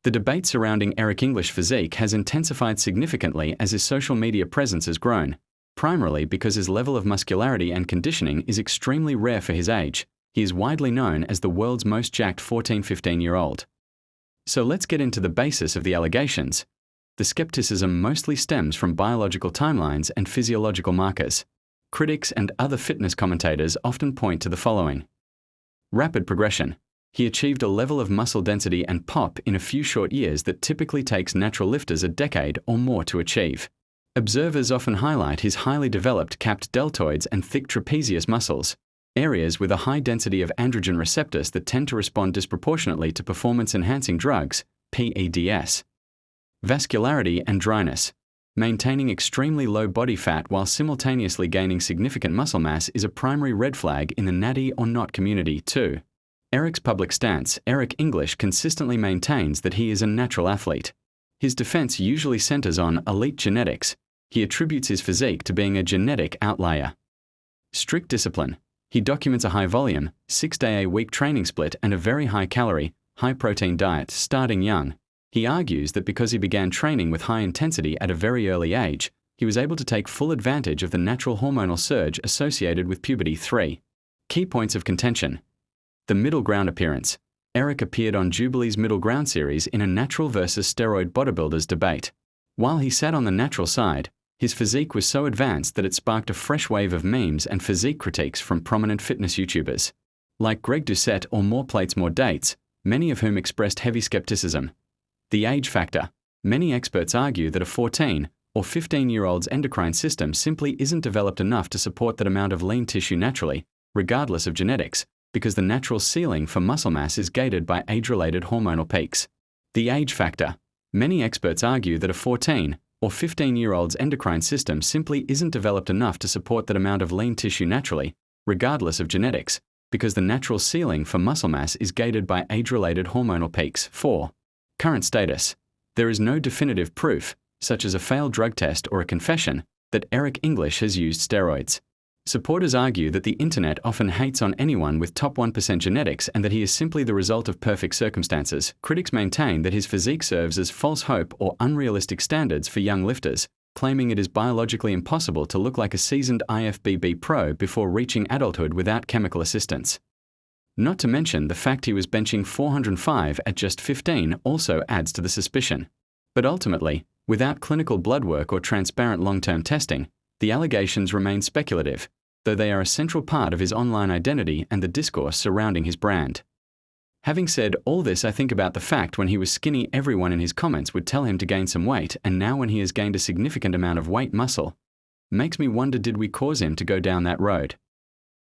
The debate surrounding Eric English's physique has intensified significantly as his social media presence has grown, primarily because his level of muscularity and conditioning is extremely rare for his age. He is widely known as the world's most jacked 14-15-year-old. So let's get into the basis of the allegations. The skepticism mostly stems from biological timelines and physiological markers. Critics and other fitness commentators often point to the following. Rapid progression. He achieved a level of muscle density and pop in a few short years that typically takes natural lifters a decade or more to achieve. Observers often highlight his highly developed capped deltoids and thick trapezius muscles, areas with a high density of androgen receptors that tend to respond disproportionately to performance-enhancing drugs, PEDs. Vascularity and dryness. Maintaining extremely low body fat while simultaneously gaining significant muscle mass is a primary red flag in the natty or not community too. Eric's public stance. Eric English consistently maintains that he is a natural athlete. His defense usually centers on elite genetics. He attributes his physique to being a genetic outlier. Strict discipline. He documents a high-volume, 6-day-a-week training split and a very high-calorie, high-protein diet starting young. He argues that because he began training with high intensity at a very early age, he was able to take full advantage of the natural hormonal surge associated with puberty. 3. Key points of contention. The middle ground appearance. Eric appeared on Jubilee's Middle Ground series in a natural versus steroid bodybuilders debate. While he sat on the natural side, his physique was so advanced that it sparked a fresh wave of memes and physique critiques from prominent fitness YouTubers. Like Greg Doucette or More Plates More Dates, many of whom expressed heavy skepticism. The age factor. Many experts argue that a 14 or 15-year-old's endocrine system simply isn't developed enough to support that amount of lean tissue naturally, regardless of genetics, because the natural ceiling for muscle mass is gated by age-related hormonal peaks. The age factor. Many experts argue that a 14 or 15-year-old's endocrine system simply isn't developed enough to support that amount of lean tissue naturally, regardless of genetics, because the natural ceiling for muscle mass is gated by age-related hormonal peaks. 4. Current status. There is no definitive proof, such as a failed drug test or a confession, that Eric English has used steroids. Supporters argue that the internet often hates on anyone with top 1% genetics and that he is simply the result of perfect circumstances. Critics maintain that his physique serves as false hope or unrealistic standards for young lifters, claiming it is biologically impossible to look like a seasoned IFBB pro before reaching adulthood without chemical assistance. Not to mention the fact he was benching 405 at just 15 also adds to the suspicion. But ultimately, without clinical blood work or transparent long-term testing, the allegations remain speculative, though they are a central part of his online identity and the discourse surrounding his brand. Having said all this, I think about the fact when he was skinny, everyone in his comments would tell him to gain some weight, and now when he has gained a significant amount of weight muscle, makes me wonder, did we cause him to go down that road?